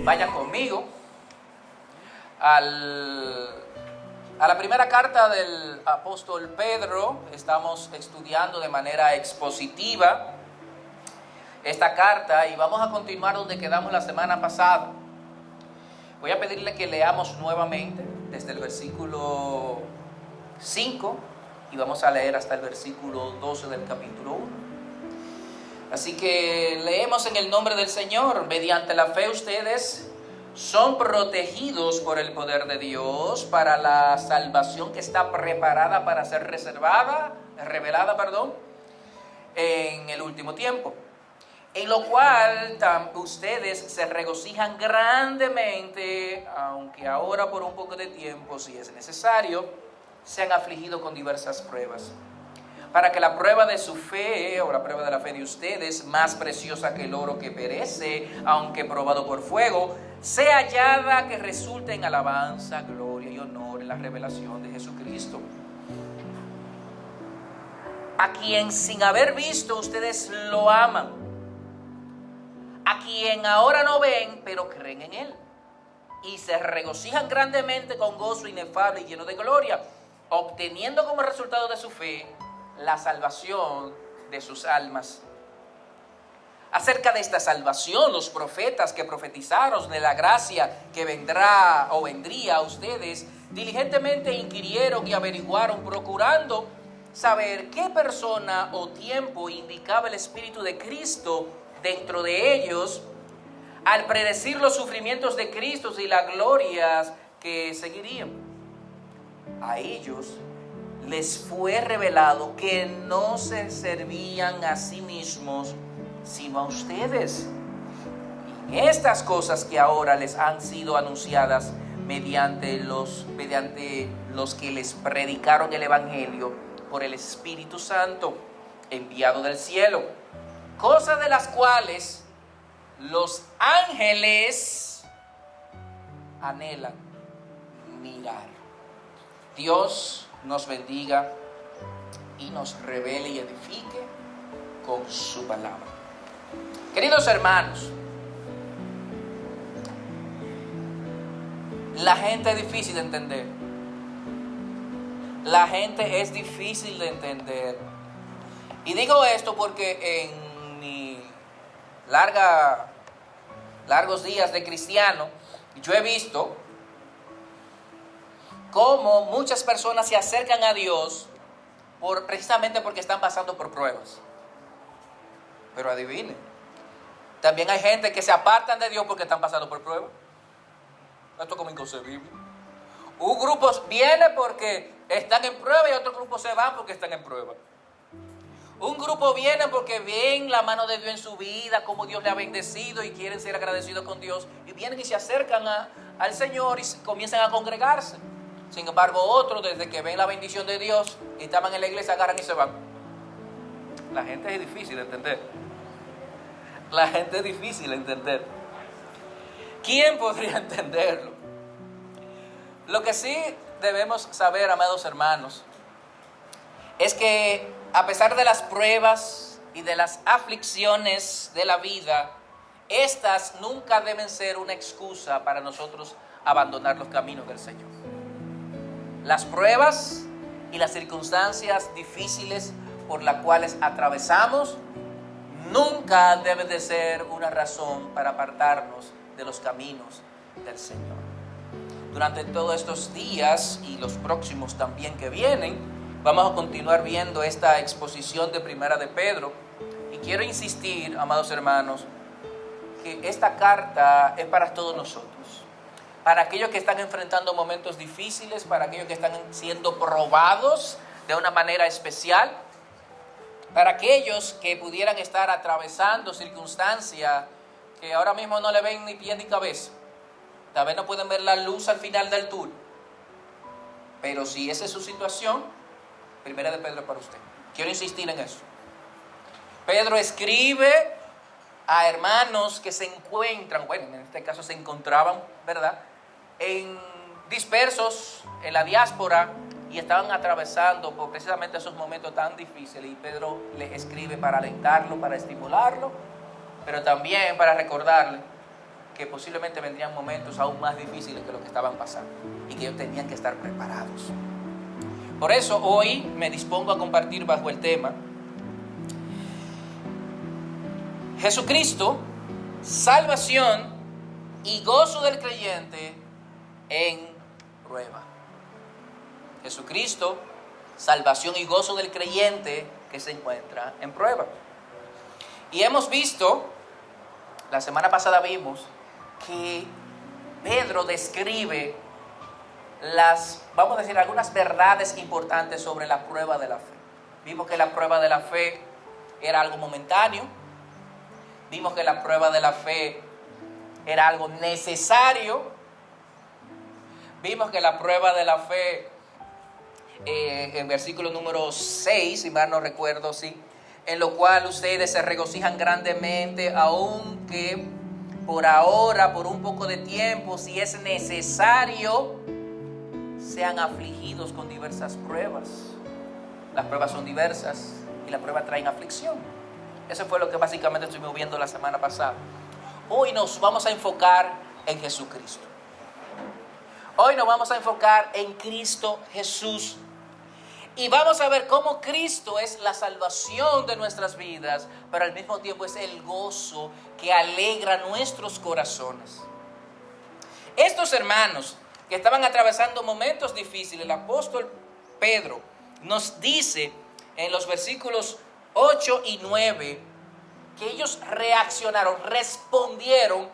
Vayan conmigo a la primera carta del apóstol Pedro. Estamos estudiando de manera expositiva esta carta y vamos a continuar donde quedamos la semana pasada. Voy a pedirle que leamos nuevamente desde el versículo 5 y vamos a leer hasta el versículo 12 del capítulo 1. Así que leemos en el nombre del Señor. Mediante la fe ustedes son protegidos por el poder de Dios para la salvación que está preparada para ser revelada, en el último tiempo. En lo cual ustedes se regocijan grandemente, aunque ahora por un poco de tiempo, si es necesario, se han afligido con diversas pruebas, para que la prueba de su fe, o la prueba de la fe de ustedes, más preciosa que el oro que perece, aunque probado por fuego, sea hallada que resulte en alabanza, gloria y honor en la revelación de Jesucristo, a quien sin haber visto ustedes lo aman, a quien ahora no ven, pero creen en Él, y se regocijan grandemente con gozo inefable y lleno de gloria, obteniendo como resultado de su fe la salvación de sus almas. Acerca de esta salvación, los profetas que profetizaron de la gracia que vendrá o vendría a ustedes, diligentemente inquirieron y averiguaron, procurando saber qué persona o tiempo indicaba el Espíritu de Cristo dentro de ellos, al predecir los sufrimientos de Cristo y las glorias que seguirían. A ellos les fue revelado que no se servían a sí mismos, sino a ustedes. Y en estas cosas que ahora les han sido anunciadas mediante los que les predicaron el Evangelio por el Espíritu Santo enviado del cielo, cosas de las cuales los ángeles anhelan mirar. Dios nos bendiga y nos revele y edifique con su palabra. Queridos hermanos, la gente es difícil de entender. La gente es difícil de entender. Y digo esto porque en mi largos días de cristiano, yo he visto cómo muchas personas se acercan a Dios precisamente porque están pasando por pruebas. Pero adivinen, también hay gente que se apartan de Dios porque están pasando por pruebas. Esto es como inconcebible. Un grupo viene porque están en prueba y otro grupo se va porque están en prueba. Un grupo viene porque ven la mano de Dios en su vida, cómo Dios le ha bendecido y quieren ser agradecidos con Dios. Y vienen y se acercan al Señor y comienzan a congregarse. Sin embargo, otros, desde que ven la bendición de Dios y estaban en la iglesia, agarran y se van. La gente es difícil de entender. La gente es difícil de entender. ¿Quién podría entenderlo? Lo que sí debemos saber, amados hermanos, es que a pesar de las pruebas y de las aflicciones de la vida, estas nunca deben ser una excusa para nosotros abandonar los caminos del Señor. Las pruebas y las circunstancias difíciles por las cuales atravesamos nunca deben de ser una razón para apartarnos de los caminos del Señor. Durante todos estos días y los próximos también que vienen, vamos a continuar viendo esta exposición de Primera de Pedro. Y quiero insistir, amados hermanos, que esta carta es para todos nosotros. Para aquellos que están enfrentando momentos difíciles, para aquellos que están siendo probados de una manera especial, para aquellos que pudieran estar atravesando circunstancias que ahora mismo no le ven ni pie ni cabeza. Tal vez no pueden ver la luz al final del túnel. Pero si esa es su situación, Primera de Pedro es para usted. Quiero insistir en eso. Pedro escribe a hermanos que se encuentran, bueno, en este caso se encontraban, ¿verdad?, dispersos en la diáspora y estaban atravesando por precisamente esos momentos tan difíciles. Y Pedro les escribe para alentarlo, para estimularlo, pero también para recordarle que posiblemente vendrían momentos aún más difíciles que lo que estaban pasando y que ellos tenían que estar preparados. Por eso hoy me dispongo a compartir bajo el tema Jesucristo, salvación y gozo del creyente en prueba. Jesucristo, salvación y gozo del creyente que se encuentra en prueba. Y hemos visto, la semana pasada vimos que Pedro describe vamos a decir, algunas verdades importantes sobre la prueba de la fe. Vimos que la prueba de la fe era algo momentáneo. Vimos que la prueba de la fe era algo necesario. Vimos que la prueba de la fe, en versículo número 6, si mal no recuerdo, sí, en lo cual ustedes se regocijan grandemente, aunque por ahora, por un poco de tiempo, si es necesario, sean afligidos con diversas pruebas. Las pruebas son diversas y las pruebas traen aflicción. Eso fue lo que básicamente estuvimos viendo la semana pasada. Hoy nos vamos a enfocar en Jesucristo. Hoy nos vamos a enfocar en Cristo Jesús. Y vamos a ver cómo Cristo es la salvación de nuestras vidas, pero al mismo tiempo es el gozo que alegra nuestros corazones. Estos hermanos que estaban atravesando momentos difíciles, el apóstol Pedro nos dice en los versículos 8 y 9 que ellos reaccionaron, respondieron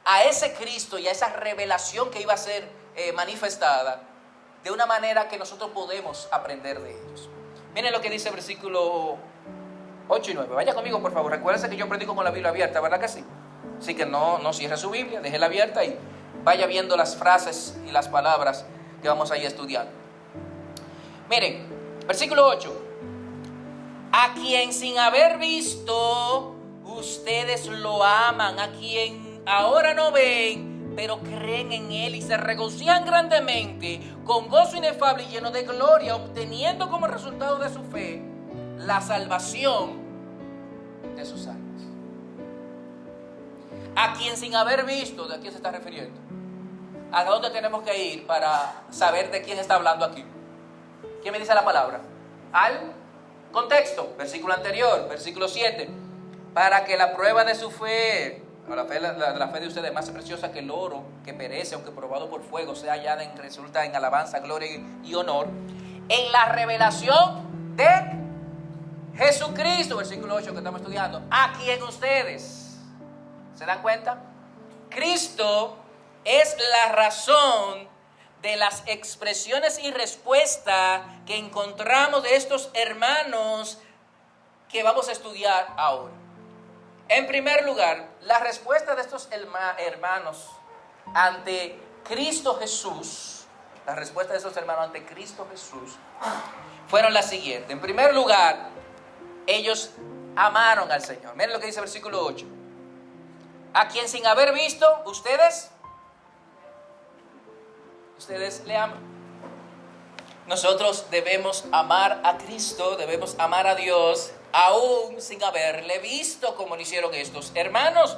a ese Cristo y a esa revelación que iba a ser manifestada de una manera que nosotros podemos aprender de ellos. Miren lo que dice el versículo 8 y 9. Vaya conmigo, por favor. Recuérdense que yo predico con la Biblia abierta, ¿verdad que sí? Así que no cierre su Biblia, déjela abierta y vaya viendo las frases y las palabras que vamos a ir estudiando. Miren, versículo 8. A quien sin haber visto, ustedes lo aman. A quien ahora no ven, pero creen en Él y se regocijan grandemente, con gozo inefable y lleno de gloria, obteniendo como resultado de su fe la salvación de sus almas. A quien sin haber visto, ¿de quién se está refiriendo? ¿A dónde tenemos que ir para saber de quién está hablando aquí? ¿Quién me dice la palabra? Al contexto, versículo anterior, versículo 7. Para que la prueba de su fe, la fe de ustedes, más preciosa que el oro, que perece, aunque probado por fuego, sea hallada resulta en alabanza, gloria y honor, en la revelación de Jesucristo, versículo 8 que estamos estudiando, a quien ustedes, ¿se dan cuenta? Cristo es la razón de las expresiones y respuestas que encontramos de estos hermanos que vamos a estudiar ahora. En primer lugar, la respuesta de estos hermanos ante Cristo Jesús, fueron las siguientes. En primer lugar, ellos amaron al Señor. Miren lo que dice el versículo 8. A quien sin haber visto, ustedes le aman. Nosotros debemos amar a Cristo, debemos amar a Dios, aún sin haberle visto, como lo hicieron estos hermanos.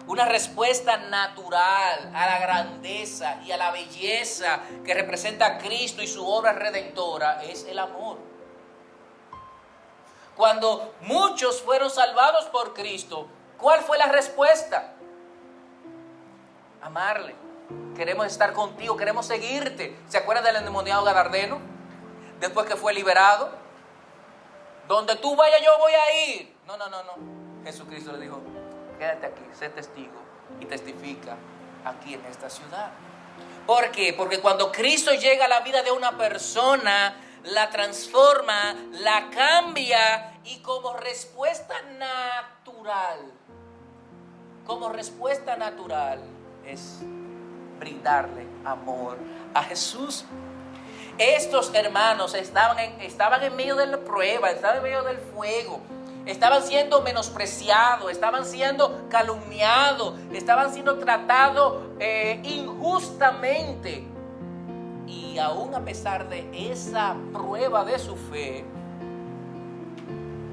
Una respuesta natural a la grandeza y a la belleza que representa a Cristo y su obra redentora es el amor. Cuando muchos fueron salvados por Cristo, ¿cuál fue la respuesta? Amarle. Queremos estar contigo, queremos seguirte. ¿Se acuerdan del endemoniado Gadareno? Después que fue liberado. Donde tú vayas yo voy a ir. No. Jesucristo le dijo, quédate aquí, sé testigo y testifica aquí en esta ciudad. ¿Por qué? Porque cuando Cristo llega a la vida de una persona, la transforma, la cambia y como respuesta natural es brindarle amor a Jesús. Estos hermanos estaban en medio de la prueba, estaban en medio del fuego, estaban siendo menospreciados, estaban siendo calumniados, estaban siendo tratados injustamente. Y aún a pesar de esa prueba de su fe,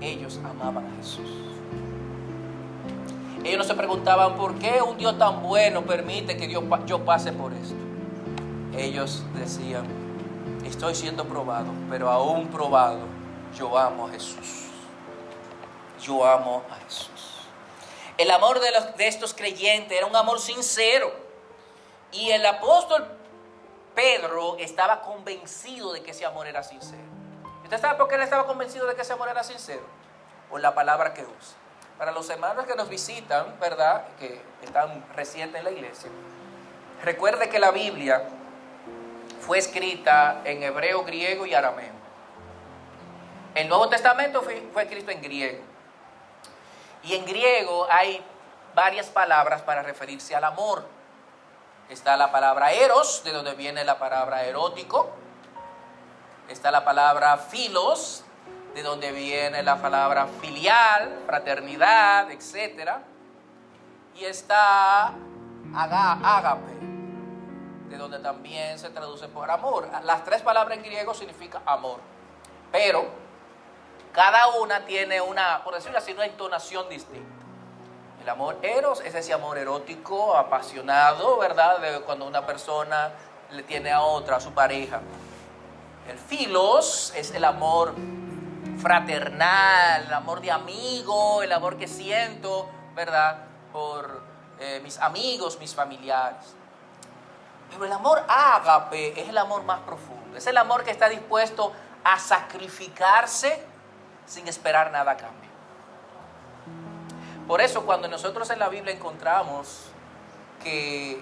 ellos amaban a Jesús. Ellos no se preguntaban por qué un Dios tan bueno permite que yo pase por esto. Ellos decían, estoy siendo probado, pero aún probado, yo amo a Jesús. Yo amo a Jesús. El amor de estos creyentes era un amor sincero. Y el apóstol Pedro estaba convencido de que ese amor era sincero. ¿Usted sabe por qué él estaba convencido de que ese amor era sincero? Por la palabra que usa. Para los hermanos que nos visitan, ¿verdad?, que están recientes en la iglesia, recuerde que la Biblia fue escrita en hebreo, griego y arameo. El Nuevo Testamento fue escrito en griego. Y en griego hay varias palabras para referirse al amor. Está la palabra eros, de donde viene la palabra erótico. Está la palabra philos, de donde viene la palabra filial, fraternidad, etc. Y está ágape, de donde también se traduce por amor. Las tres palabras en griego significan amor, pero cada una tiene una, por decirlo así, una entonación distinta. El amor eros es ese amor erótico, apasionado, ¿verdad?, de cuando una persona le tiene a otra, a su pareja. El philos es el amor fraternal, el amor de amigo, el amor que siento, ¿verdad?, por mis amigos, mis familiares. Pero el amor ágape es el amor más profundo. Es el amor que está dispuesto a sacrificarse sin esperar nada a cambio. Por eso cuando nosotros en la Biblia encontramos que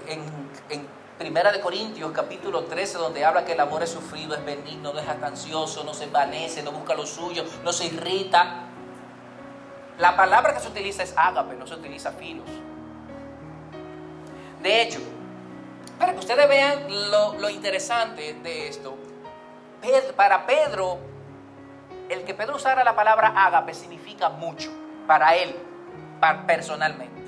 en Primera de Corintios, capítulo 13, donde habla que el amor es sufrido, es benigno, no es jactancioso, no se envanece, no busca lo suyo, no se irrita. La palabra que se utiliza es ágape, no se utiliza philos. De hecho, para que ustedes vean lo interesante de esto, para Pedro, el que Pedro usara la palabra ágape significa mucho para él, personalmente.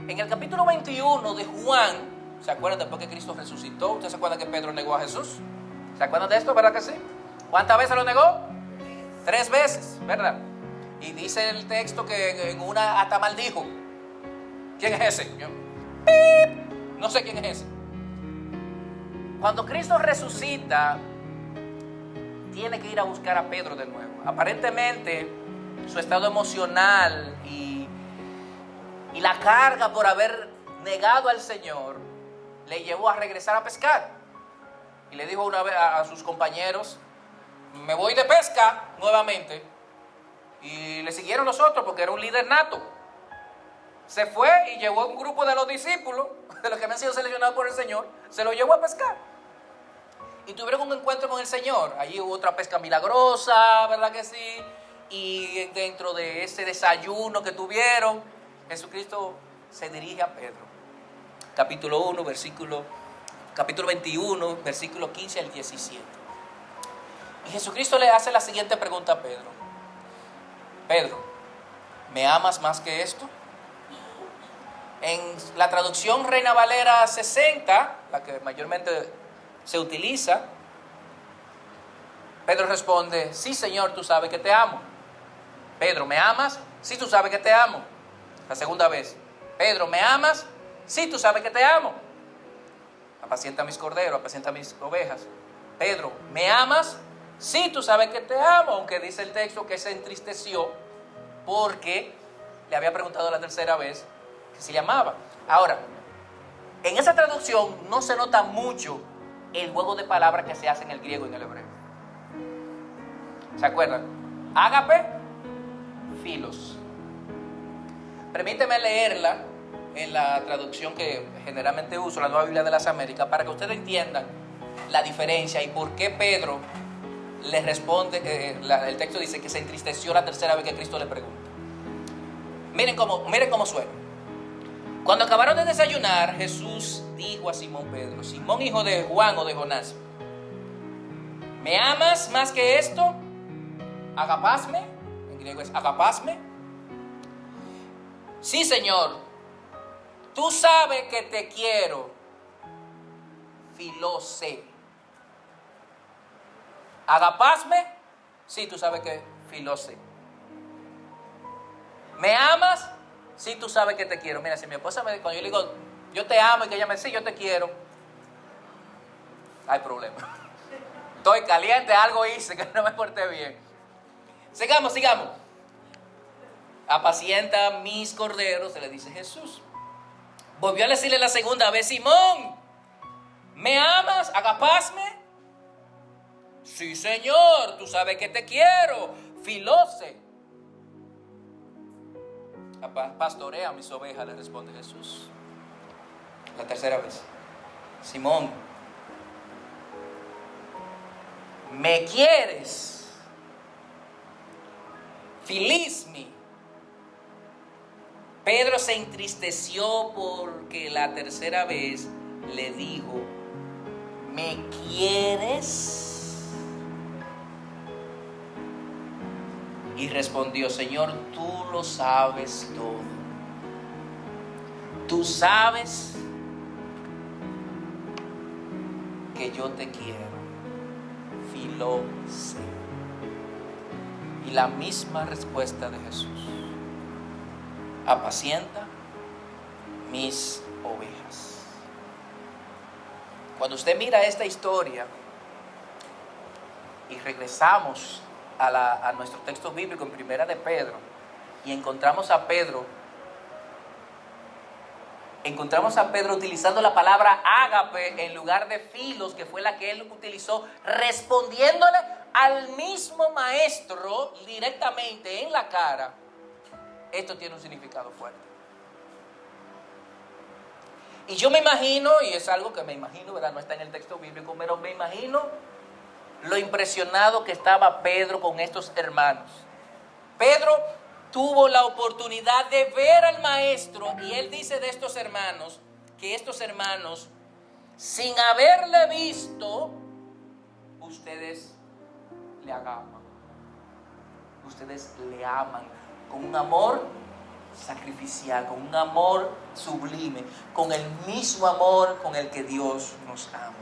En el capítulo 21 de Juan, ¿se acuerdan después que Cristo resucitó? ¿Ustedes se acuerdan que Pedro negó a Jesús? ¿Se acuerdan de esto? ¿Verdad que sí? ¿Cuántas veces lo negó? 3 veces, ¿verdad? Y dice el texto que en una hasta maldijo. ¿Quién es ese? No sé quién es ese. Cuando Cristo resucita, tiene que ir a buscar a Pedro de nuevo. Aparentemente, su estado emocional y la carga por haber negado al Señor le llevó a regresar a pescar. Y le dijo una vez a sus compañeros, me voy de pesca nuevamente. Y le siguieron los otros porque era un líder nato. Se fue y llevó un grupo de los discípulos, de los que habían sido seleccionados por el Señor, se lo llevó a pescar. Y tuvieron un encuentro con el Señor. Allí hubo otra pesca milagrosa, ¿verdad que sí? Y dentro de ese desayuno que tuvieron, Jesucristo se dirige a Pedro. Capítulo 21, versículo 15 al 17. Y Jesucristo le hace la siguiente pregunta a Pedro. Pedro, ¿me amas más que esto? En la traducción Reina Valera 60, la que mayormente se utiliza, Pedro responde, sí, Señor, tú sabes que te amo. Pedro, ¿me amas? Sí, tú sabes que te amo. La segunda vez, Pedro, ¿me amas? Sí, tú sabes que te amo. Apacienta mis corderos, apacienta mis ovejas. Pedro, ¿me amas? Sí, tú sabes que te amo. Aunque dice el texto que se entristeció porque le había preguntado la tercera vez que si le amaba. Ahora, en esa traducción no se nota mucho el juego de palabras que se hace en el griego y en el hebreo. ¿Se acuerdan? Ágape, philos. Permíteme leerla en la traducción que generalmente uso, la Nueva Biblia de las Américas, para que ustedes entiendan la diferencia y por qué Pedro le responde, el texto dice que se entristeció la tercera vez que Cristo le pregunta. Miren cómo suena. Cuando acabaron de desayunar, Jesús dijo a Simón Pedro, Simón hijo de Juan o de Jonás, ¿me amas más que esto? Agapasme, en griego es agapasme. Sí, Señor, tú sabes que te quiero. Filose. Agapasme, sí, tú sabes que filose. ¿Me amas? Sí, tú sabes que te quiero. Mira, si mi esposa cuando yo le digo, yo te amo, y que ella me dice, sí, yo te quiero, hay problema. Estoy caliente, algo hice que no me porté bien. Sigamos. Apacienta mis corderos, se le dice Jesús. Volvió a decirle la segunda vez, Simón, ¿me amas? ¿Agapasme? Sí, Señor, tú sabes que te quiero. Filose. Pastorea mis ovejas, le responde Jesús. La tercera vez, Simón, ¿me quieres? Filismi. Pedro se entristeció porque la tercera vez le dijo, ¿me quieres? Y respondió, Señor, tú lo sabes todo. Tú sabes que yo te quiero. Filose. Y la misma respuesta de Jesús. Apacienta mis ovejas. Cuando usted mira esta historia y regresamos a nuestro texto bíblico en Primera de Pedro y encontramos a Pedro utilizando la palabra ágape en lugar de filos, que fue la que él utilizó, respondiéndole al mismo maestro directamente en la cara. Esto tiene un significado fuerte. Y yo me imagino, y es algo que me imagino, ¿verdad? No está en el texto bíblico, pero me imagino lo impresionado que estaba Pedro con estos hermanos. Pedro tuvo la oportunidad de ver al maestro y él dice de estos hermanos, que estos hermanos, sin haberle visto, ustedes le agapan. Ustedes le aman con un amor sacrificial, con un amor sublime, con el mismo amor con el que Dios nos ama.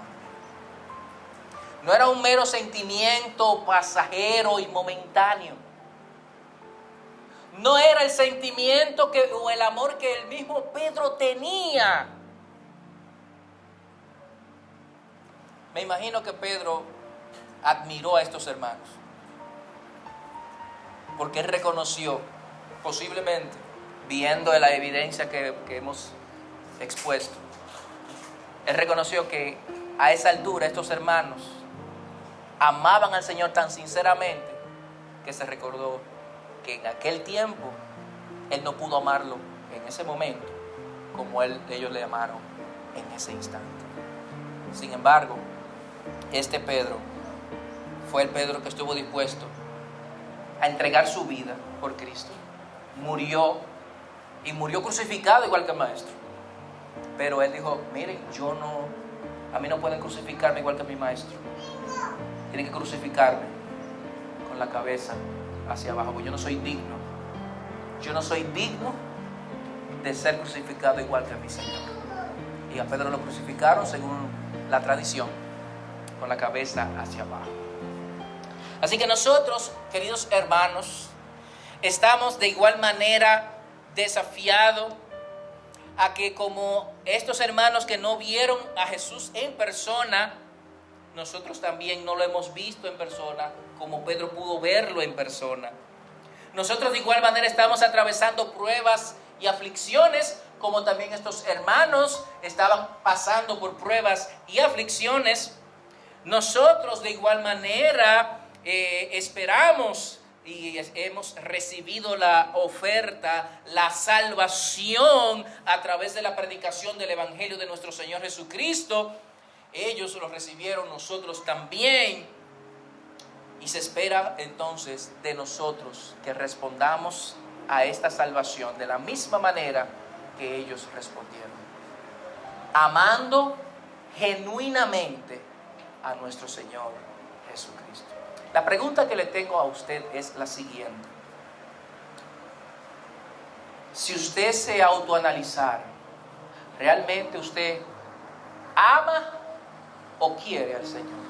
No era un mero sentimiento pasajero y momentáneo. No era el sentimiento o el amor que el mismo Pedro tenía. Me imagino que Pedro admiró a estos hermanos, porque él reconoció, posiblemente viendo la evidencia que hemos expuesto, él reconoció que a esa altura estos hermanos amaban al Señor tan sinceramente que se recordó que en aquel tiempo él no pudo amarlo en ese momento como ellos le amaron en ese instante. Sin embargo, este Pedro fue el Pedro que estuvo dispuesto a entregar su vida por Cristo. Murió crucificado igual que el maestro. Pero él dijo, miren, a mí no pueden crucificarme igual que mi maestro. Tienen que crucificarme con la cabeza hacia abajo, porque yo no soy digno. Yo no soy digno de ser crucificado igual que mi Señor. Y a Pedro lo crucificaron según la tradición, con la cabeza hacia abajo. Así que nosotros, queridos hermanos, estamos de igual manera desafiados a que, como estos hermanos que no vieron a Jesús en persona, nosotros también no lo hemos visto en persona como Pedro pudo verlo en persona. Nosotros de igual manera estamos atravesando pruebas y aflicciones, como también estos hermanos estaban pasando por pruebas y aflicciones. Nosotros de igual manera esperamos y hemos recibido la oferta, la salvación a través de la predicación del Evangelio de nuestro Señor Jesucristo. Ellos lo recibieron, nosotros también. Y se espera entonces de nosotros que respondamos a esta salvación de la misma manera que ellos respondieron, amando genuinamente a nuestro Señor Jesucristo. La pregunta que le tengo a usted es la siguiente: si usted se autoanalizara, ¿realmente usted ama o quiere al Señor?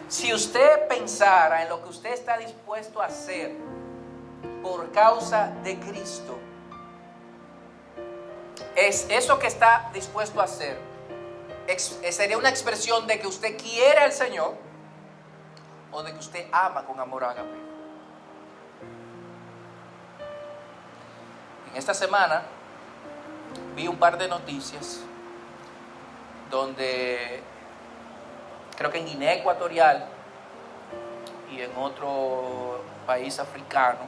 Si usted pensara en lo que usted está dispuesto a hacer por causa de Cristo, es eso que está dispuesto a hacer, sería una expresión de que usted quiere al Señor o de que usted ama con amor ágape. En esta semana vi un par de noticias donde creo que en Guinea Ecuatorial y en otro país africano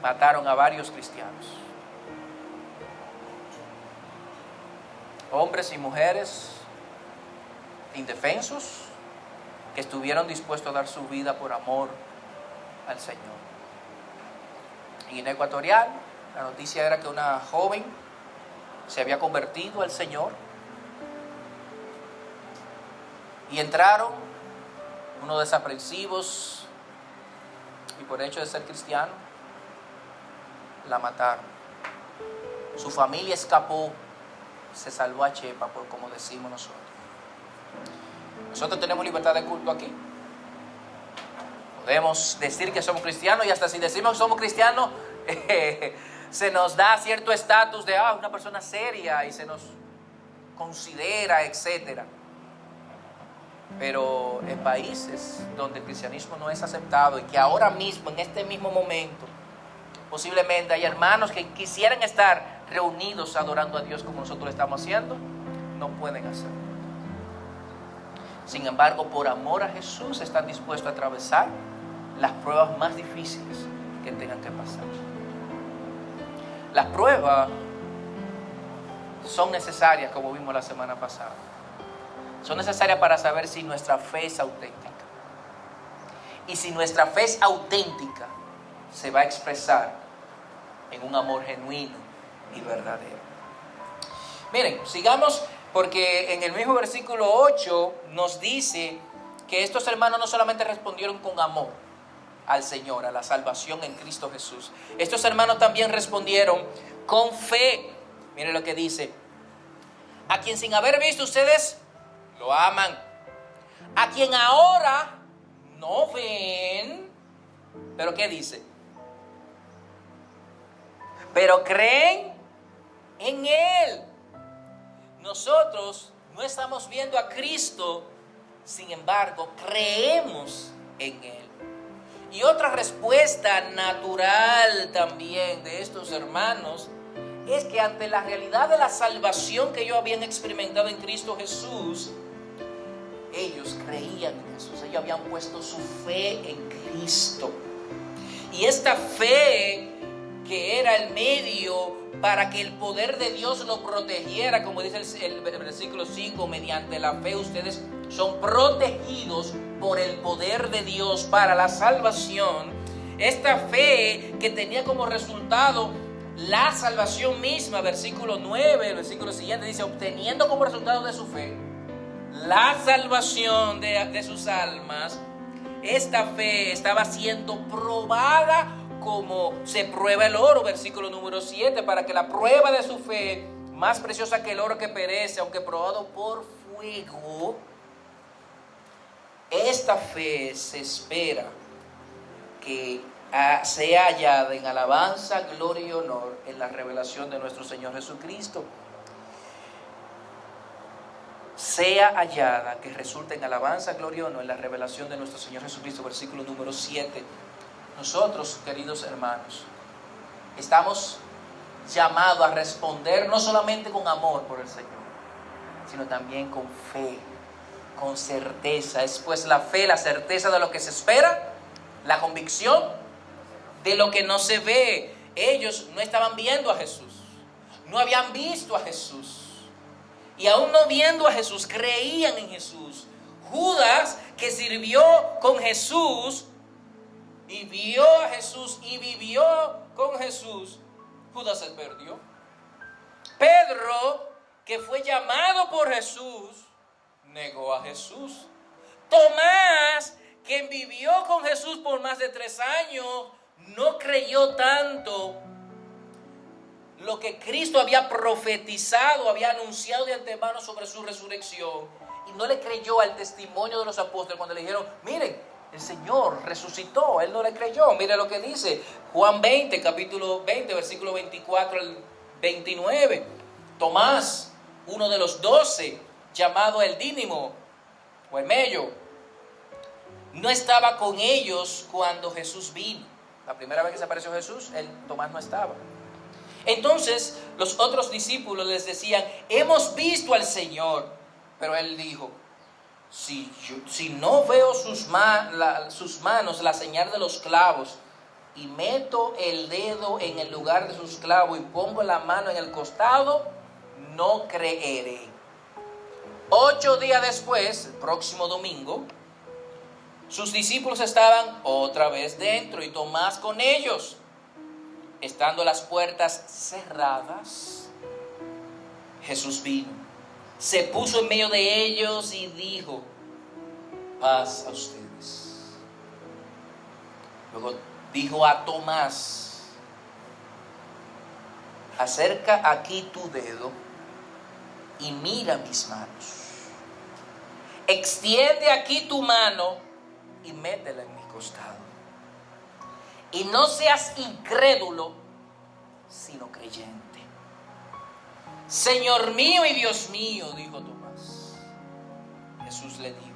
mataron a varios cristianos. Hombres y mujeres indefensos que estuvieron dispuestos a dar su vida por amor al Señor. En Guinea Ecuatorial, la noticia era que una joven se había convertido al Señor y entraron unos desaprensivos y por hecho de ser cristiano la mataron. Su familia escapó, se salvó a chepa, por como decimos nosotros. Nosotros tenemos libertad de culto aquí. Podemos decir que somos cristianos y hasta si decimos que somos cristianos se nos da cierto estatus de una persona seria y se nos considera, etcétera. Pero en países donde el cristianismo no es aceptado y que ahora mismo, en este mismo momento, posiblemente hay hermanos que quisieran estar reunidos adorando a Dios como nosotros lo estamos haciendo, no pueden hacerlo. Sin embargo, por amor a Jesús están dispuestos a atravesar las pruebas más difíciles que tengan que pasar. Las pruebas son necesarias, como vimos la semana pasada. Son necesarias para saber si nuestra fe es auténtica. Y si nuestra fe es auténtica, se va a expresar en un amor genuino y verdadero. Miren, sigamos, porque en el mismo versículo 8 nos dice que estos hermanos no solamente respondieron con amor al Señor, a la salvación en Cristo Jesús. Estos hermanos también respondieron con fe. Miren lo que dice: a quien sin haber visto ustedes lo aman, a quien ahora no ven, pero ¿qué dice? Pero creen en Él. Nosotros no estamos viendo a Cristo, sin embargo, creemos en Él. Y otra respuesta natural también de estos hermanos es que ante la realidad de la salvación que ellos habían experimentado en Cristo Jesús, ellos creían en Jesús, ellos habían puesto su fe en Cristo. Y esta fe, que era el medio para que el poder de Dios lo protegiera, como dice el versículo 5, mediante la fe ustedes son protegidos por el poder de Dios para la salvación. Esta fe que tenía como resultado la salvación misma, versículo 9, el versículo siguiente dice: obteniendo como resultado de su fe la salvación de sus almas. Esta fe estaba siendo probada como se prueba el oro, versículo número 7, para que la prueba de su fe, más preciosa que el oro que perece, aunque probado por fuego, esta fe se espera que sea hallada en alabanza, gloria y honor en la revelación de nuestro Señor Jesucristo. Sea hallada, que resulte en alabanza, gloria y honor en la revelación de nuestro Señor Jesucristo, versículo número 7. Nosotros, queridos hermanos, estamos llamados a responder no solamente con amor por el Señor, sino también con fe, con certeza. Es pues la fe, la certeza de lo que se espera, la convicción de lo que no se ve. Ellos no estaban viendo a Jesús, no habían visto a Jesús, y aún no viendo a Jesús, creían en Jesús. Judas, que sirvió con Jesús y vio a Jesús y vivió con Jesús, Judas se perdió. Pedro, que fue llamado por Jesús, negó a Jesús. Tomás, que vivió con Jesús por más de 3 años, no creyó tanto lo que Cristo había profetizado, había anunciado de antemano sobre su resurrección, y no le creyó al testimonio de los apóstoles cuando le dijeron, miren, el Señor resucitó. Él no le creyó. Mire lo que dice Juan 20, capítulo 20, versículo 24 al 29. Tomás, uno de los 12, llamado el Dídimo o el Mello, no estaba con ellos cuando Jesús vino. La primera vez que se apareció Jesús, Tomás no estaba. Entonces los otros discípulos les decían, hemos visto al Señor. Pero él dijo, si no veo sus manos, la señal de los clavos, y meto el dedo en el lugar de sus clavos y pongo la mano en el costado, no creeré. 8 días después, el próximo domingo, sus discípulos estaban otra vez dentro y Tomás con ellos. Estando las puertas cerradas, Jesús vino, se puso en medio de ellos y dijo, paz a ustedes. Luego dijo a Tomás, acerca aquí tu dedo y mira mis manos. Extiende aquí tu mano y métela en mi costado. Y no seas incrédulo, sino creyente. Señor mío y Dios mío, dijo Tomás. Jesús le dijo,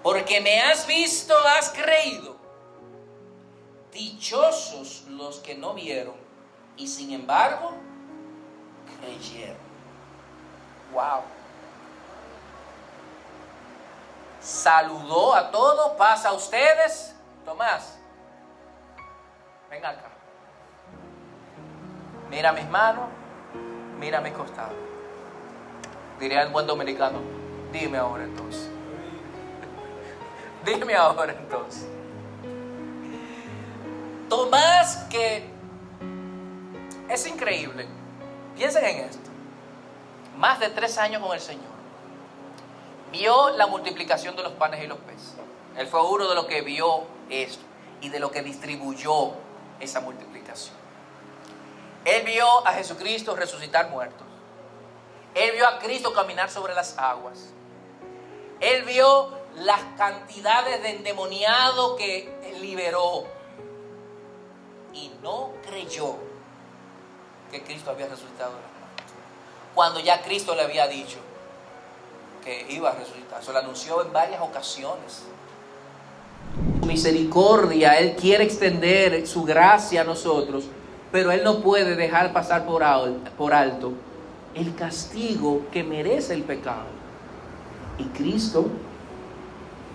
porque me has visto, has creído. Dichosos los que no vieron y sin embargo creyeron. Wow. Saludó a todos, paz a ustedes. Tomás, ven acá. Mira mis manos, mira mis costados. Diría el buen dominicano, dime ahora entonces. Dime ahora entonces. Tomás, que es increíble. Piensen en esto. Más de 3 años con el Señor. Vio la multiplicación de los panes y los peces. Él fue uno de los que vio eso y de lo que distribuyó esa multiplicación. Él vio a Jesucristo resucitar muertos. Él vio a Cristo caminar sobre las aguas. Él vio las cantidades de endemoniados que liberó. Y no creyó que Cristo había resucitado de los muertos, cuando ya Cristo le había dicho que iba a resucitar. Se lo anunció en varias ocasiones. Misericordia, Él quiere extender su gracia a nosotros, pero Él no puede dejar pasar por alto el castigo que merece el pecado. Y Cristo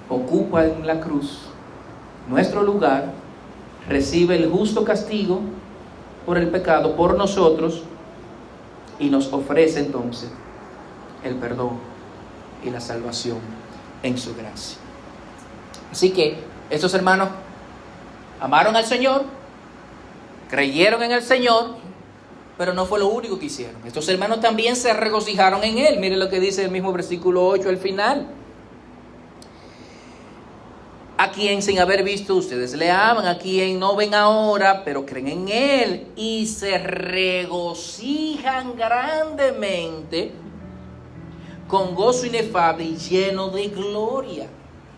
ocupa en la cruz nuestro lugar, recibe el justo castigo por el pecado, por nosotros, y nos ofrece entonces el perdón y la salvación en su gracia. Así que estos hermanos amaron al Señor, creyeron en el Señor, pero no fue lo único que hicieron. Estos hermanos también se regocijaron en Él. Miren lo que dice el mismo versículo 8 al final. A quien sin haber visto ustedes le aman, a quien no ven ahora, pero creen en Él y se regocijan grandemente con gozo inefable y lleno de gloria.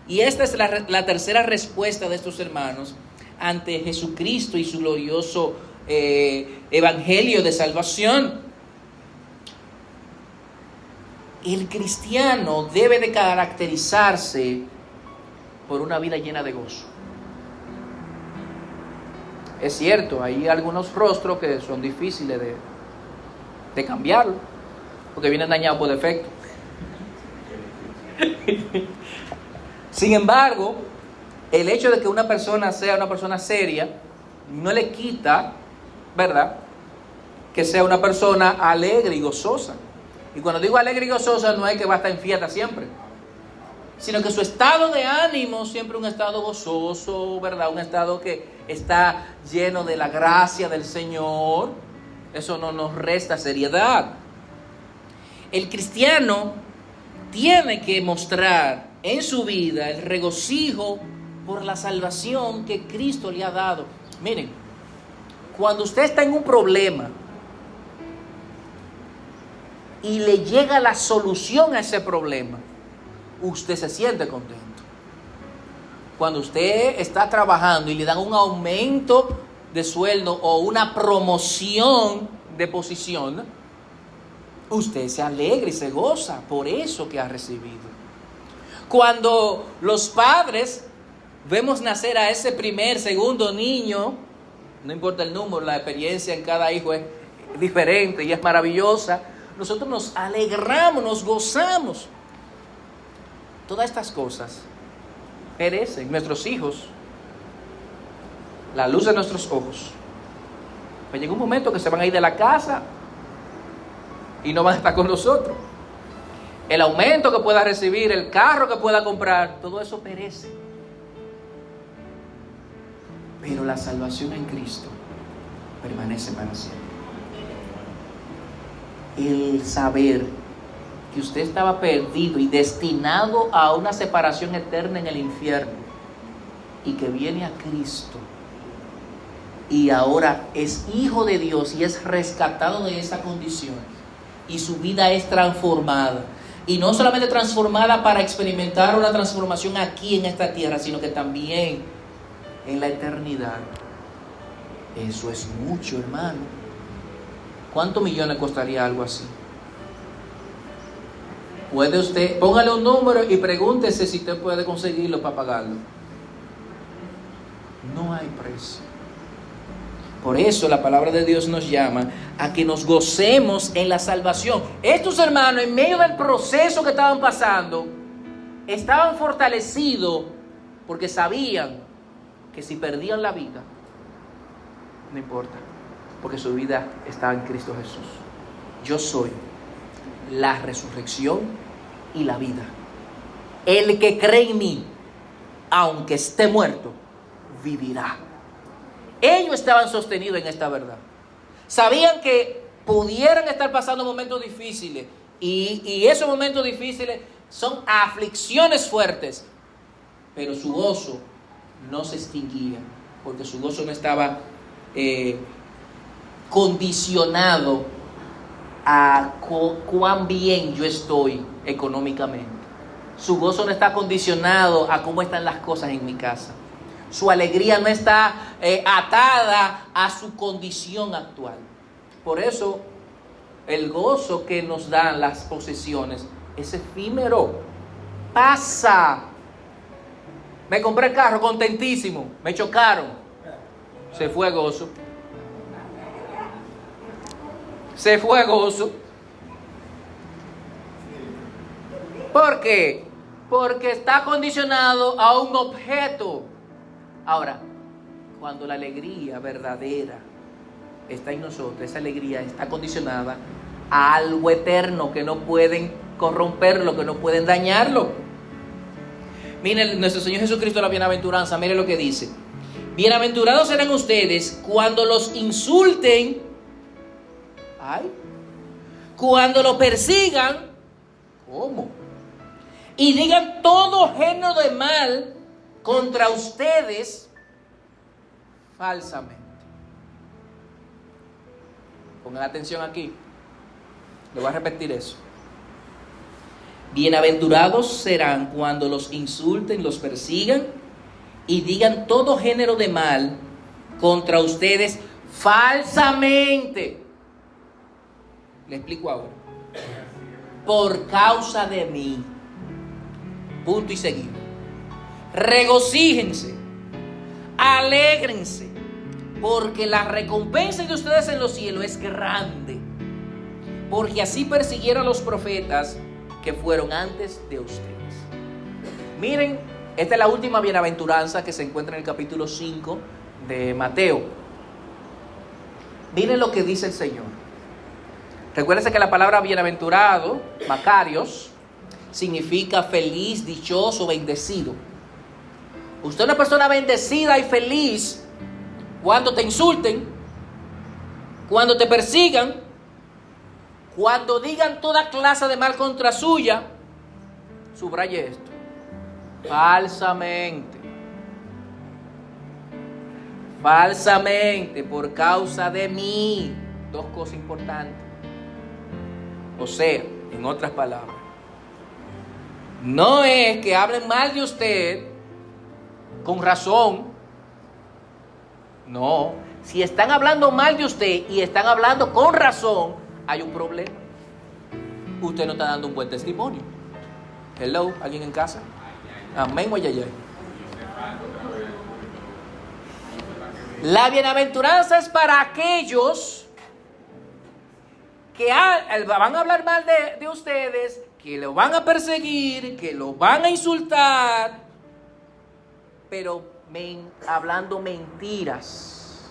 Y esta es la tercera respuesta de estos hermanos ante Jesucristo y su glorioso evangelio de salvación. El cristiano debe de caracterizarse por una vida llena de gozo. Es cierto, hay algunos rostros que son difíciles de cambiarlo, porque vienen dañados por defecto. Sin embargo, el hecho de que una persona sea una persona seria no le quita, ¿verdad?, que sea una persona alegre y gozosa. Y cuando digo alegre y gozosa, no es que va a estar en fiesta siempre, sino que su estado de ánimo siempre un estado gozoso, ¿verdad? Un estado que está lleno de la gracia del Señor. Eso no nos resta seriedad. El cristiano tiene que mostrar en su vida el regocijo por la salvación que Cristo le ha dado. Miren, cuando usted está en un problema y le llega la solución a ese problema, usted se siente contento. Cuando usted está trabajando y le dan un aumento de sueldo o una promoción de posición, usted se alegra y se goza por eso que ha recibido. Cuando los padres vemos nacer a ese primer, segundo niño, no importa el número, la experiencia en cada hijo es diferente y es maravillosa, nosotros nos alegramos, nos gozamos. Todas estas cosas perecen. Nuestros hijos, la luz de nuestros ojos, pues llega un momento que se van a ir de la casa y no van a estar con nosotros. El aumento que pueda recibir, el carro que pueda comprar, todo eso perece. Pero la salvación en Cristo permanece para siempre. El saber que usted estaba perdido y destinado a una separación eterna en el infierno, y que viene a Cristo y ahora es hijo de Dios y es rescatado de esa condición, y su vida es transformada, y no solamente transformada para experimentar una transformación aquí en esta tierra, sino que también en la eternidad. Eso es mucho, hermano. ¿Cuántos millones costaría algo así? Puede usted, póngale un número y pregúntese si usted puede conseguirlo para pagarlo. No hay precio. Por eso la palabra de Dios nos llama a que nos gocemos en la salvación. Estos hermanos, en medio del proceso que estaban pasando, estaban fortalecidos porque sabían que si perdían la vida, no importa, porque su vida estaba en Cristo Jesús. Yo soy la resurrección y la vida. El que cree en mí, aunque esté muerto, vivirá. Ellos estaban sostenidos en esta verdad. Sabían que pudieran estar pasando momentos difíciles, y esos momentos difíciles son aflicciones fuertes, pero su gozo no se extinguía, porque su gozo no estaba condicionado a cuán bien yo estoy económicamente. Su gozo no está condicionado a cómo están las cosas en mi casa. Su alegría no está atada a su condición actual. Por eso el gozo que nos dan las posesiones es efímero. Pasa. Me compré el carro contentísimo, me chocaron, se fue gozo. Se fue gozo. ¿Por qué? Porque está condicionado a un objeto. Ahora, cuando la alegría verdadera está en nosotros, esa alegría está condicionada a algo eterno que no pueden corromperlo, que no pueden dañarlo. Miren, nuestro Señor Jesucristo, la bienaventuranza, miren lo que dice: bienaventurados serán ustedes cuando los insulten, cuando lo persigan, ¿cómo? Y digan todo género de mal contra ustedes falsamente. Pongan atención aquí. Le voy a repetir eso. Bienaventurados serán cuando los insulten, los persigan y digan todo género de mal contra ustedes falsamente. Le explico ahora. Por causa de mí. Punto y seguido. Regocíjense, alégrense, porque la recompensa de ustedes en los cielos es grande, porque así persiguieron a los profetas que fueron antes de ustedes. Miren, esta es la última bienaventuranza que se encuentra en el capítulo 5 de Mateo. Miren lo que dice el Señor. Recuérdense que la palabra bienaventurado, Macarios, significa feliz, dichoso, bendecido. Usted es una persona bendecida y feliz cuando te insulten, cuando te persigan, cuando digan toda clase de mal contra suya. Subraye esto: falsamente. Falsamente, por causa de mí. Dos cosas importantes. O sea, en otras palabras, No es que hablen mal de usted con razón. No. Si están hablando mal de usted y están hablando con razón, hay un problema. Usted no está dando un buen testimonio. Hello, ¿alguien en casa? Amén o ayayay. La bienaventuranza es para aquellos que van a hablar mal de ustedes, que lo van a perseguir, que lo van a insultar, pero hablando mentiras.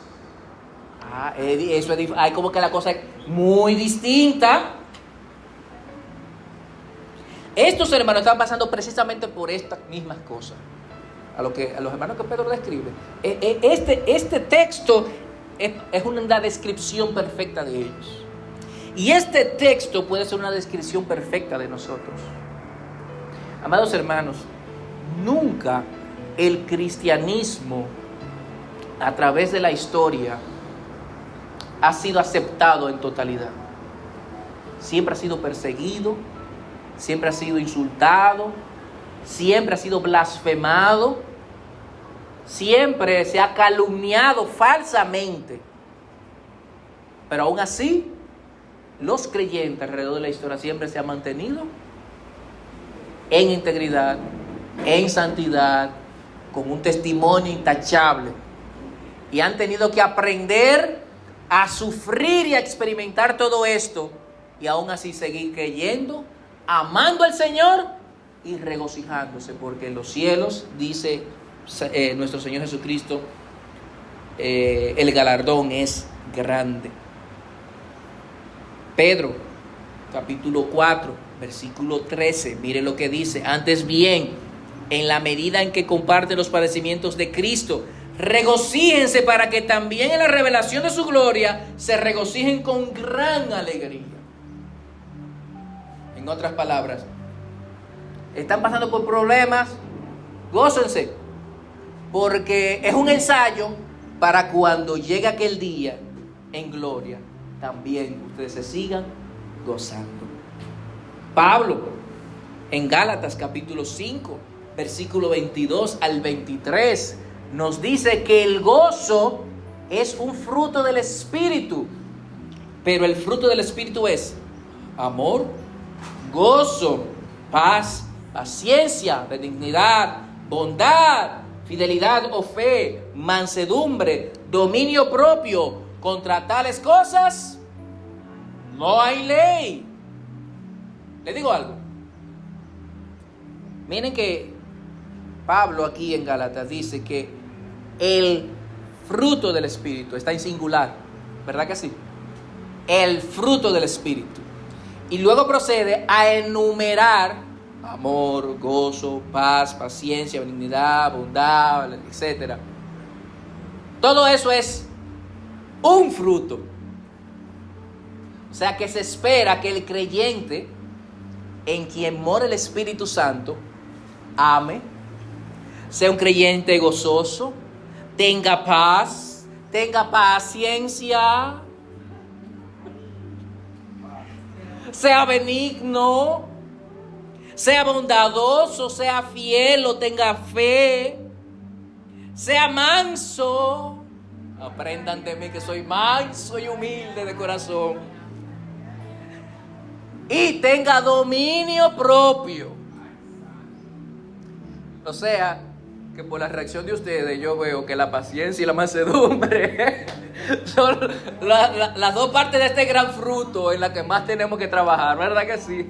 Eso hay como que la cosa es muy distinta. Estos hermanos están pasando precisamente por estas mismas cosas. A los hermanos que Pedro describe. Este texto es una descripción perfecta de ellos. Y este texto puede ser una descripción perfecta de nosotros. Amados hermanos, nunca el cristianismo a través de la historia ha sido aceptado en totalidad. Siempre ha sido perseguido, siempre ha sido insultado, siempre ha sido blasfemado, siempre se ha calumniado falsamente. Pero aún así, los creyentes alrededor de la historia siempre se han mantenido en integridad, en santidad, con un testimonio intachable. Y han tenido que aprender a sufrir y a experimentar todo esto, y aún así seguir creyendo, amando al Señor y regocijándose, porque en los cielos, dice nuestro Señor Jesucristo, el galardón es grande. Pedro, capítulo 4, versículo 13, mire lo que dice: antes bien, en la medida en que comparten los padecimientos de Cristo, regocíjense para que también en la revelación de su gloria se regocijen con gran alegría. En otras palabras, están pasando por problemas, gócense, porque es un ensayo para cuando llegue aquel día en gloria, también ustedes se sigan gozando. Pablo, en Gálatas capítulo 5, versículo 22 al 23, nos dice que el gozo es un fruto del Espíritu, pero el fruto del Espíritu es amor, gozo, paz, paciencia, benignidad, bondad, fidelidad o fe, mansedumbre, dominio propio. Contra tales cosas no hay ley. Le digo algo. Miren que Pablo aquí en Gálatas dice que el fruto del Espíritu está en singular, ¿verdad que sí? El fruto del Espíritu. Y luego procede a enumerar amor, gozo, paz, paciencia, benignidad, bondad, etc. Todo eso es un fruto. O sea que se espera que el creyente, en quien mora el Espíritu Santo, ame, sea un creyente gozoso, tenga paz, tenga paciencia, sea benigno, sea bondadoso, sea fiel o tenga fe, sea manso. Aprendan de mí que soy manso y humilde de corazón. Y tenga dominio propio. O sea, que por la reacción de ustedes yo veo que la paciencia y la mansedumbre son las dos partes de este gran fruto en las que más tenemos que trabajar, ¿verdad que sí?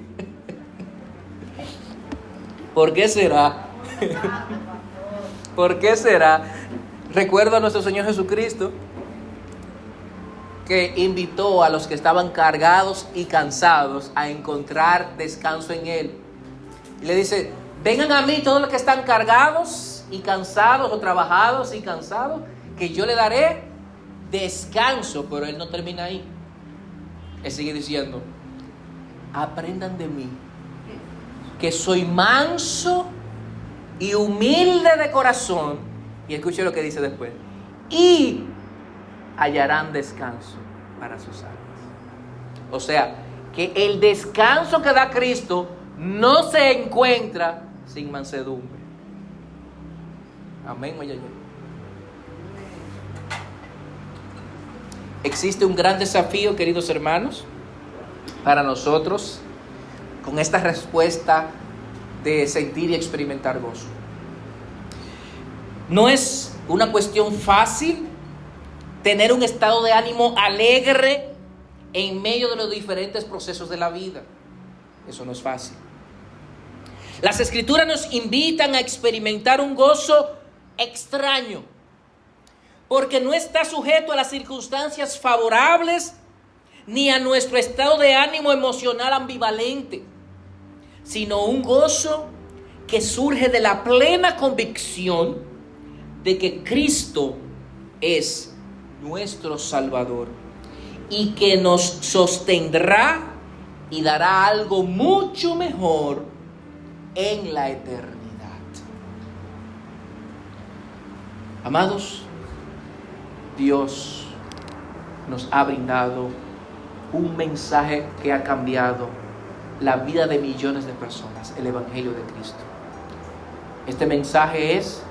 ¿Por qué será? ¿Por qué será? Recuerdo a nuestro Señor Jesucristo, que invitó a los que estaban cargados y cansados a encontrar descanso en Él. Y le dice: vengan a mí todos los que están cargados y cansados, o trabajados y cansados, que yo le daré descanso. Pero Él no termina ahí. Él sigue diciendo: aprendan de mí, que soy manso y humilde de corazón. Y escuche lo que dice después: y hallarán descanso para sus almas. O sea, que el descanso que da Cristo no se encuentra sin mansedumbre. Amén. Oye. Existe un gran desafío, queridos hermanos, para nosotros con esta respuesta de sentir y experimentar gozo. No es una cuestión fácil tener un estado de ánimo alegre en medio de los diferentes procesos de la vida. Eso no es fácil. Las Escrituras nos invitan a experimentar un gozo extraño, porque no está sujeto a las circunstancias favorables ni a nuestro estado de ánimo emocional ambivalente, sino un gozo que surge de la plena convicción de que Cristo es nuestro Salvador y que nos sostendrá y dará algo mucho mejor en la eternidad. Amados, Dios nos ha brindado un mensaje que ha cambiado la vida de millones de personas, el Evangelio de Cristo. Este mensaje es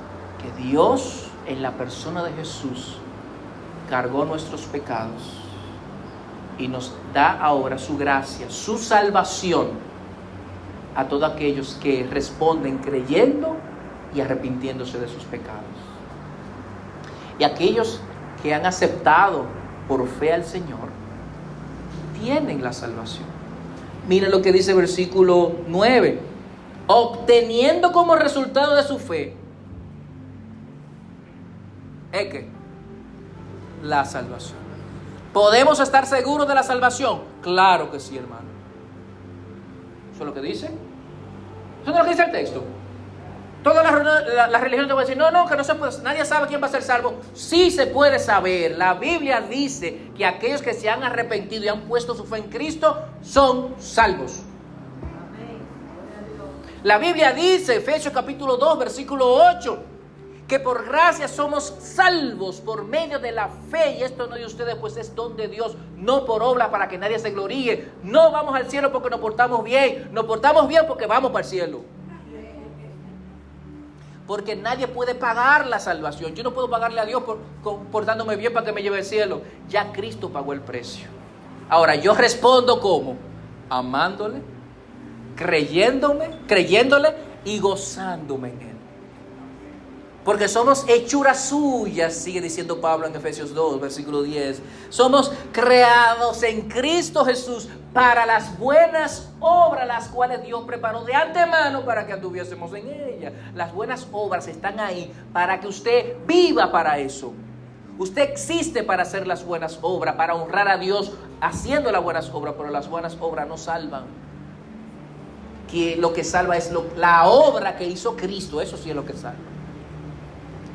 que Dios, en la persona de Jesús, cargó nuestros pecados y nos da ahora su gracia, su salvación a todos aquellos que responden creyendo y arrepintiéndose de sus pecados. Y aquellos que han aceptado por fe al Señor tienen la salvación. Miren lo que dice el versículo 9. Obteniendo como resultado de su fe, ¿es qué? La salvación. ¿Podemos estar seguros de la salvación? Claro que sí, hermano. ¿Eso es lo que dice? ¿Eso no es lo que dice el texto? Todas las religiones te van a decir, no, que no se puede, nadie sabe quién va a ser salvo. Sí se puede saber. La Biblia dice que aquellos que se han arrepentido y han puesto su fe en Cristo son salvos. La Biblia dice, Efesios capítulo 2, versículo 8, que por gracia somos salvos por medio de la fe, y esto no de ustedes, pues es don de Dios, no por obra para que nadie se gloríe. No vamos al cielo porque nos portamos bien, nos portamos bien porque vamos para el cielo. Porque nadie puede pagar la salvación. Yo no puedo pagarle a Dios por portándome bien para que me lleve al cielo. Ya Cristo pagó el precio. Ahora yo respondo ¿cómo? Amándole, creyéndole y gozándome en Él. Porque somos hechuras suyas, sigue diciendo Pablo en Efesios 2, versículo 10. Somos creados en Cristo Jesús para las buenas obras, las cuales Dios preparó de antemano para que anduviésemos en ellas. Las buenas obras están ahí para que usted viva para eso. Usted existe para hacer las buenas obras, para honrar a Dios haciendo las buenas obras, pero las buenas obras no salvan. Que lo que salva es la obra que hizo Cristo, eso sí es lo que salva.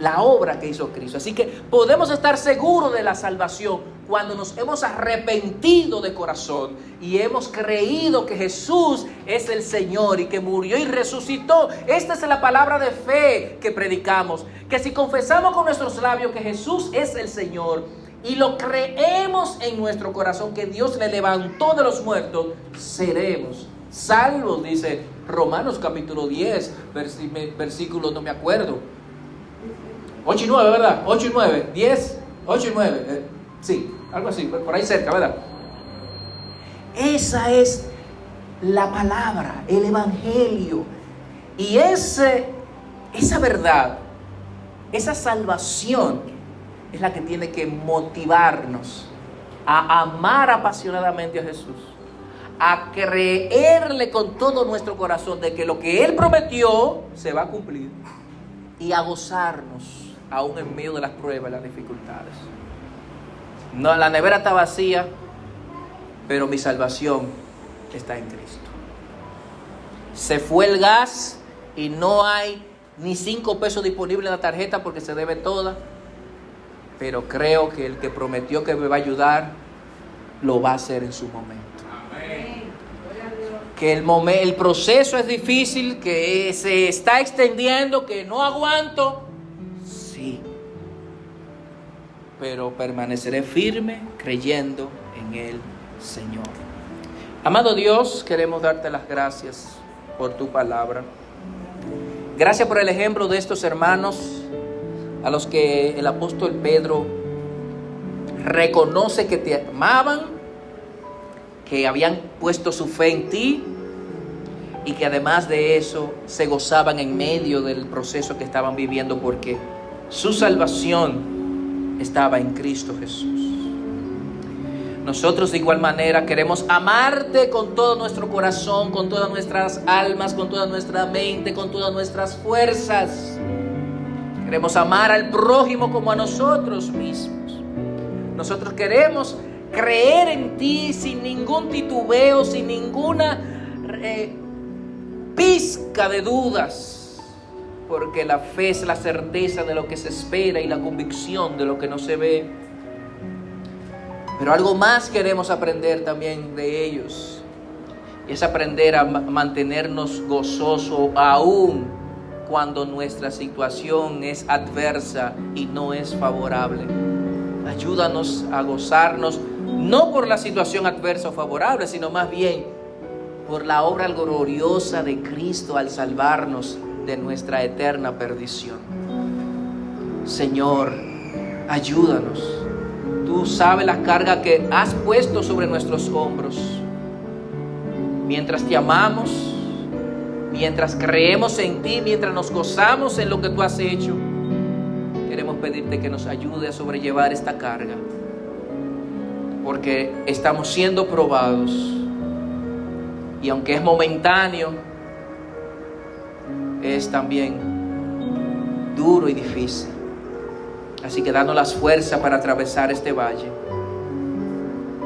La obra que hizo Cristo. Así que podemos estar seguros de la salvación cuando nos hemos arrepentido de corazón y hemos creído que Jesús es el Señor y que murió y resucitó. Esta es la palabra de fe que predicamos, que si confesamos con nuestros labios que Jesús es el Señor y lo creemos en nuestro corazón que Dios le levantó de los muertos, seremos salvos. Dice Romanos capítulo 10 versículo no me acuerdo, 8 y 9, ¿verdad? 8 y 9, 10, 8 y 9, sí, algo así, por ahí cerca, ¿verdad? Esa es la palabra, el Evangelio. Y esa verdad, esa salvación es la que tiene que motivarnos a amar apasionadamente a Jesús, a creerle con todo nuestro corazón de que lo que Él prometió se va a cumplir y a gozarnos aún en medio de las pruebas y las dificultades. No, la nevera está vacía, pero mi salvación está en Cristo. Se fue el gas y no hay ni 5 pesos disponibles en la tarjeta porque se debe toda, pero creo que el que prometió que me va a ayudar lo va a hacer en su momento. Amén. Que el proceso es difícil, que se está extendiendo, que no aguanto. Sí, pero permaneceré firme creyendo en el Señor. Amado Dios, queremos darte las gracias por tu palabra. Gracias por el ejemplo de estos hermanos a los que el apóstol Pedro reconoce que te amaban, que habían puesto su fe en ti y que además de eso se gozaban en medio del proceso que estaban viviendo porque su salvación estaba en Cristo Jesús. Nosotros de igual manera queremos amarte con todo nuestro corazón, con todas nuestras almas, con toda nuestra mente, con todas nuestras fuerzas. Queremos amar al prójimo como a nosotros mismos. Nosotros queremos creer en ti sin ningún titubeo, sin ninguna pizca de dudas, porque la fe es la certeza de lo que se espera y la convicción de lo que no se ve. Pero algo más queremos aprender también de ellos, y es aprender a mantenernos gozosos aún cuando nuestra situación es adversa y no es favorable. Ayúdanos a gozarnos, no por la situación adversa o favorable, sino más bien por la obra gloriosa de Cristo al salvarnos de nuestra eterna perdición. Señor, ayúdanos. Tú sabes la carga que has puesto sobre nuestros hombros. Mientras te amamos, mientras creemos en ti, mientras nos gozamos en lo que tú has hecho, queremos pedirte que nos ayude a sobrellevar esta carga, porque estamos siendo probados y aunque es momentáneo, es también duro y difícil. Así que danos las fuerzas para atravesar este valle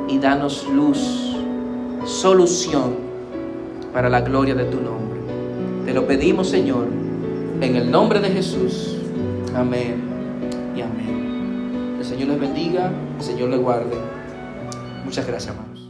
y danos luz, solución para la gloria de tu nombre. Te lo pedimos, Señor, en el nombre de Jesús. Amén y amén. El Señor les bendiga, el Señor les guarde. Muchas gracias, hermanos.